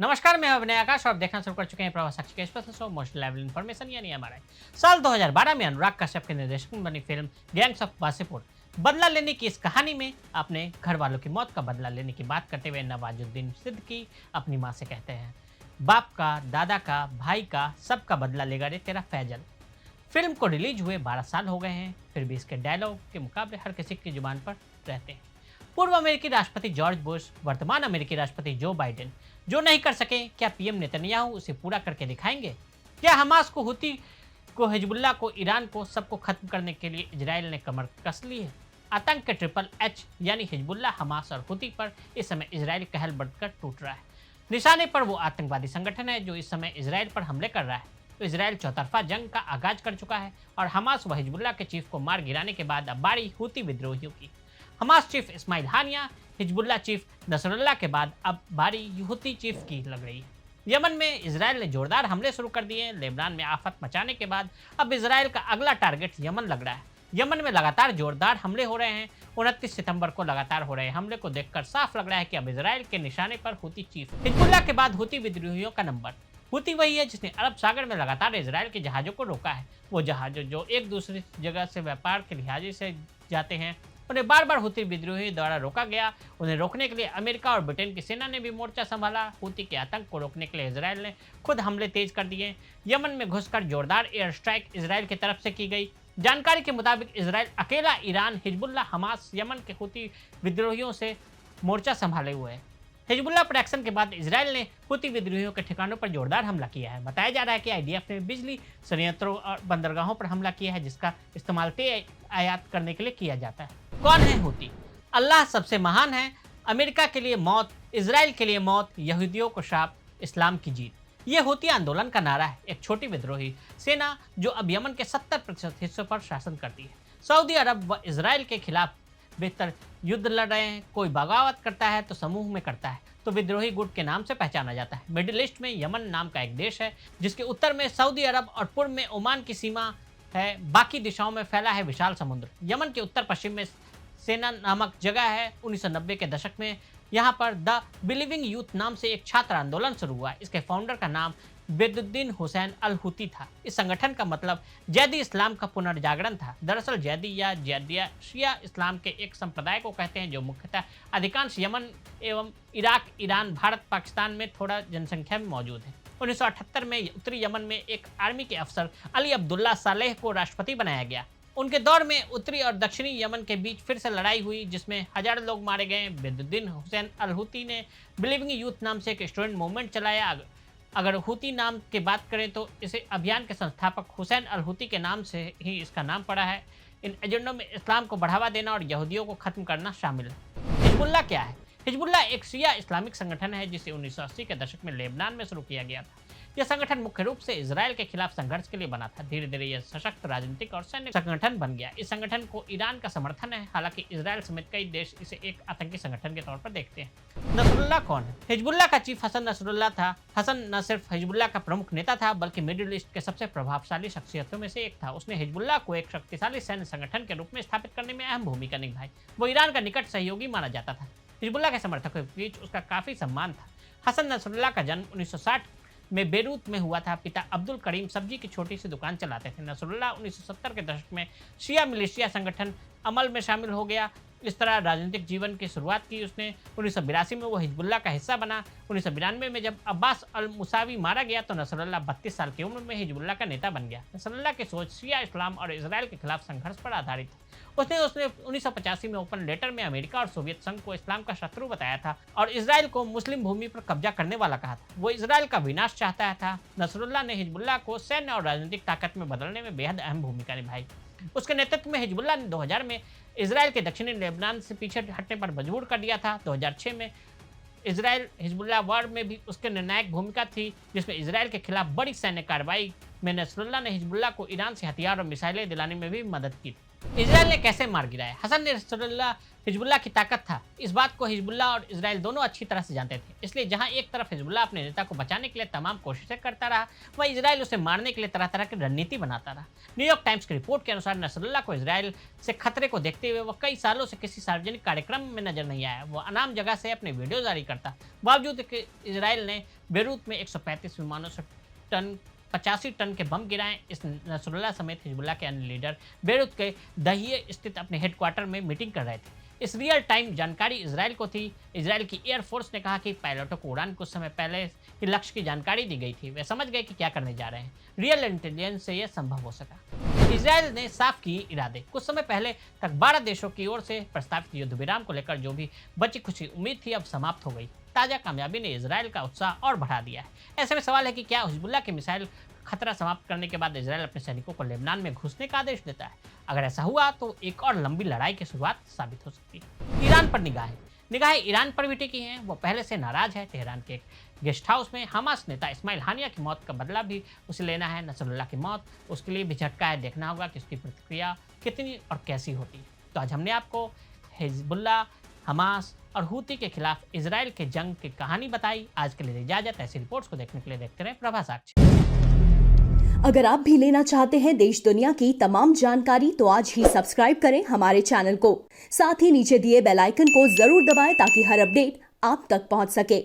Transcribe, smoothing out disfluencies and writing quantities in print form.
नमस्कार, मैं अभिनय आकाश और आप देखना शुरू कर चुके हैं प्रवाह साक्षी के special show most level information यानी एमआरआई। साल 2012 में अनुराग कश्यप के निर्देशन में बनी फिल्म गैंग्स ऑफ वासेपुर बदला लेने की इस कहानी में अपने घर वालों की मौत का बदला लेने की बात करते हुए नवाजुद्दीन सिद्दीकी अपनी मां से कहते हैं, बाप का, दादा का, भाई का, सबका बदला लेगा रे तेरा फैजल। फिल्म को रिलीज हुए 12 साल हो गए हैं, फिर भी इसके डायलॉग के मुकाबले हर किसी की जुबान पर रहते हैं। पूर्व अमेरिकी राष्ट्रपति जॉर्ज बुश, वर्तमान अमेरिकी राष्ट्रपति जो बाइडेन जो नहीं कर सके, क्या पीएम नेतन्याहू उसे पूरा करके दिखाएंगे? क्या हमास को, हुती को, हिजबुल्लाह को, ईरान को, सबको खत्म करने के लिए इजराइल ने कमर कस ली है? आतंक के ट्रिपल एच यानी हिजबुल्लाह, हमास और हुती पर इस समय इजराइल कहल बढ़कर टूट रहा है। निशाने पर वो आतंकवादी संगठन है जो इस समय इजराइल पर हमले कर रहा है। तो इजराइल चौतरफा जंग का आगाज कर चुका है और हमास व हिजबुल्लाह के चीफ को मार गिराने के बाद अब बारी हुती विद्रोहियों की। हमास चीफ इस्माइल हानिया, हिजबुल्लाह चीफ नसरुल्लाह के बाद अब बारी हुती चीफ की लग रही है। यमन में इजराइल ने जोरदार हमले शुरू कर दिए हैं। लेबनान में आफत मचाने के बाद अब इजराइल का अगला टारगेट यमन लग रहा है। यमन में लगातार जोरदार हमले हो रहे हैं। 29 सितंबर को लगातार हो रहे हमले को देखकर साफ लग रहा है कि अब इजराइल के निशाने पर हुती चीफ। हिजबुल्लाह के बाद हुती विद्रोहियों का नंबर। हुती वही है जिसने अरब सागर में लगातार इजराइल के जहाज़ों को रोका है। वो जहाज जो एक दूसरी जगह से व्यापार के लिहाजे से जाते हैं, उन्हें बार बार हुती विद्रोही द्वारा रोका गया। उन्हें रोकने के लिए अमेरिका और ब्रिटेन की सेना ने भी मोर्चा संभाला। हुती के आतंक को रोकने के लिए इजराइल ने खुद हमले तेज कर दिए। यमन में घुसकर जोरदार एयर स्ट्राइक इजराइल की तरफ से की गई। जानकारी के मुताबिक इजराइल अकेला ईरान, हिजबुल्लाह, हमास, यमन के हुती विद्रोहियों से मोर्चा संभाले हुए है। हिजबुल्लाह पर एक्शन के बाद इजराइल ने हुती विद्रोहियों के ठिकानों पर जोरदार हमला किया है। बताया जा रहा है कि आईडीएफ ने बिजली संयंत्रों और बंदरगाहों पर हमला किया है, जिसका इस्तेमाल तेल आयात करने के लिए किया जाता है। कौन है हुती? अल्लाह सबसे महान है। अमेरिका के लिए मौत, इजराइल के लिए मौत, यहूदियों को श्राप, इस्लाम की जीत, ये हुती आंदोलन का नारा है। एक छोटी विद्रोही सेना जो अब यमन के 70% हिस्सों पर शासन करती है। सऊदी अरब व इजराइल के खिलाफ बेहतर युद्ध लड़ रहे हैं। कोई बगावत करता है तो समूह में करता है तो विद्रोही गुट के नाम से पहचाना जाता है। मिडिल ईस्ट में यमन नाम का एक देश है जिसके उत्तर में सऊदी अरब और पूर्व में ओमान की सीमा है। बाकी दिशाओं में फैला है विशाल समुद्र। यमन के उत्तर पश्चिम में सेना नामक जगह है। 1990 के दशक में यहाँ पर द बिलीविंग यूथ नाम से एक छात्र आंदोलन शुरू हुआ। इसके फाउंडर का नाम बेदुद्दीन हुसैन अल हुती था। इस संगठन का मतलब जैदी इस्लाम का पुनर्जागरण था। दरअसल जैदी या जैदिया शिया इस्लाम के एक संप्रदाय को कहते हैं जो मुख्यतः अधिकांश यमन एवं इराक, ईरान, भारत, पाकिस्तान में थोड़ा जनसंख्या में मौजूद है। 1978 में उत्तरी यमन में एक आर्मी के अफसर अली अब्दुल्ला सालेह को राष्ट्रपति बनाया गया। उनके दौर में उत्तरी और दक्षिणी यमन के बीच फिर से लड़ाई हुई जिसमें हजारों लोग मारे गए। बेदुद्दीन हुसैन अल हुती ने बिलीविंग यूथ नाम से एक स्टूडेंट मूवमेंट चलाया। अगर हुती नाम की बात करें तो इसे अभियान के संस्थापक हुसैन अल हुती के नाम से ही इसका नाम पड़ा है। इन एजेंडों में इस्लाम को बढ़ावा देना और यहूदियों को खत्म करना शामिल है। हिजबुल्लाह क्या है? हिजबुल्लाह एक शिया इस्लामिक संगठन है जिसे 1980 के दशक में लेबनान में शुरू किया गया था। यह संगठन मुख्य रूप से इजराइल के खिलाफ संघर्ष के लिए बना था। धीरे धीरे यह सशक्त राजनीतिक और सैन्य संगठन बन गया। इस संगठन को ईरान का समर्थन है। हालांकि इजराइल समेत कई देश इसे एक आतंकी संगठन के तौर पर देखते हैं। नसरुल्लाह कौन है? हिजबुल्लाह का चीफ हसन नसरुल्लाह था। हसन न सिर्फ हिजबुल्लाह का प्रमुख नेता था बल्कि मिडिल ईस्ट के सबसे प्रभावशाली शख्सियतों में से एक था। उसने हिजबुल्लाह को एक शक्तिशाली सैन्य संगठन के रूप में स्थापित करने में अहम भूमिका निभाई। वो ईरान का निकट सहयोगी माना जाता था। हिजबुल्लाह के समर्थकों के बीच उसका काफी सम्मान था। हसन नसरुल्लाह का जन्म 1960 में बेरूत में हुआ था। पिता अब्दुल करीम सब्जी की छोटी सी दुकान चलाते थे। नसरुल्लाह 1970 के दशक में शिया मिलिशिया संगठन अमल में शामिल हो गया। इस तरह राजनीतिक जीवन की शुरुआत की उसने। 1982 में वो हिजबुल्लाह का हिस्सा बना। 1992 में जब अब्बास अल मुसावी मारा गया तो नसरुल्लाह 32 साल की उम्र में हिजबुल्लाह का नेता बन गया। नसरुल्लाह की सोच शिया इस्लाम और इजराइल के खिलाफ संघर्ष पर आधारित है। उसने 1985 में ओपन लेटर में अमेरिका और सोवियत संघ को इस्लाम का शत्रु बताया था और इजराइल को मुस्लिम भूमि पर कब्जा करने वाला कहा था। वो इजराइल का विनाश चाहता था। नसरुल्लाह ने हिजबुल्लाह को सैन्य और राजनीतिक ताकत में बदलने में बेहद अहम भूमिका निभाई। उसके नेतृत्व में हिजबुल्लाह ने 2000 में इजराइल के दक्षिणी लेबनान से पीछे हटने पर मजबूर कर दिया था। 2006 में इजराइल हिजबुल्लाह वार में भी उसके निर्णायक भूमिका थी जिसमें इजराइल के खिलाफ बड़ी सैन्य कार्रवाई में नसरुल्लाह ने हिजबुल्लाह को ईरान से हथियार और मिसाइलें दिलाने में भी मदद की थी। इजराइल ने कैसे मार गिराया? हसन नसरुल्लाह हिजबुल्लाह की ताकत था। इस बात को हिजबुल्लाह और इजराइल दोनों अच्छी तरह से जानते थे। इसलिए जहां एक तरफ हिजबुल्लाह अपने नेता को बचाने के लिए तमाम कोशिशें करता रहा, वहीं इजराइल उसे मारने के लिए तरह तरह की रणनीति बनाता रहा। न्यूयॉर्क टाइम्स की रिपोर्ट के अनुसार नसरुल्लाह को इजराइल से खतरे को देखते हुए वह कई सालों से किसी सार्वजनिक कार्यक्रम में नजर नहीं आया। वो अनाम जगह से अपने वीडियो जारी करता, बावजूद कि इजराइल ने बेरूत में 135 विमानों से 85 टन के बम गिराए। इस नसरुल्लाह समेत हिजबुल्लाह के अन्य लीडर बेरूत के दहिए स्थित अपने हेडक्वार्टर में मीटिंग कर रहे थे। इस रियल टाइम जानकारी इजराइल को थी। इजराइल की एयरफोर्स ने कहा कि पायलटों को उड़ान कुछ समय पहले ही लक्ष्य की जानकारी दी गई थी। वे समझ गए कि क्या करने जा रहे हैं। रियल इंटेलिजेंस से यह संभव हो सका। इजराइल ने साफ किए इरादे। कुछ समय पहले तक 12 देशों की ओर से प्रस्तावित युद्ध विराम को लेकर जो भी बची खुशी उम्मीद थी, अब समाप्त हो गई। ताजा कामयाबी ने इजराइल का उत्साह और बढ़ा दिया है। ऐसे में सवाल है कि क्या हिजबुल्लाह के मिसाइल खतरा समाप्त करने के बाद इजराइल अपने सैनिकों को लेबनान में घुसने का आदेश देता है? अगर ऐसा हुआ तो एक और लंबी लड़ाई की शुरुआत साबित हो सकती है। ईरान पर निगाहें ईरान पर भी टिकी हैं। वो पहले से नाराज है। तेहरान के एक गेस्ट हाउस में हमास नेता इस्माइल हानिया की मौत का बदला भी उसे लेना है। नसरुल्लाह की मौत उसके लिए भी झटका है। देखना होगा कि उसकी प्रतिक्रिया कितनी और कैसी होती है। तो आज हमने आपको हिजबुल्लाह, हमास और हूती के खिलाफ इजराइल के जंग की कहानी बताई। आज के लिए इजाजत। ऐसी रिपोर्ट्स को देखने के लिए देखते रहे प्रभा साक्षी। अगर आप भी लेना चाहते हैं देश दुनिया की तमाम जानकारी तो आज ही सब्सक्राइब करें हमारे चैनल को। साथ ही नीचे दिए बेल आइकन को जरूर दबाएं ताकि हर अपडेट आप तक पहुंच सके।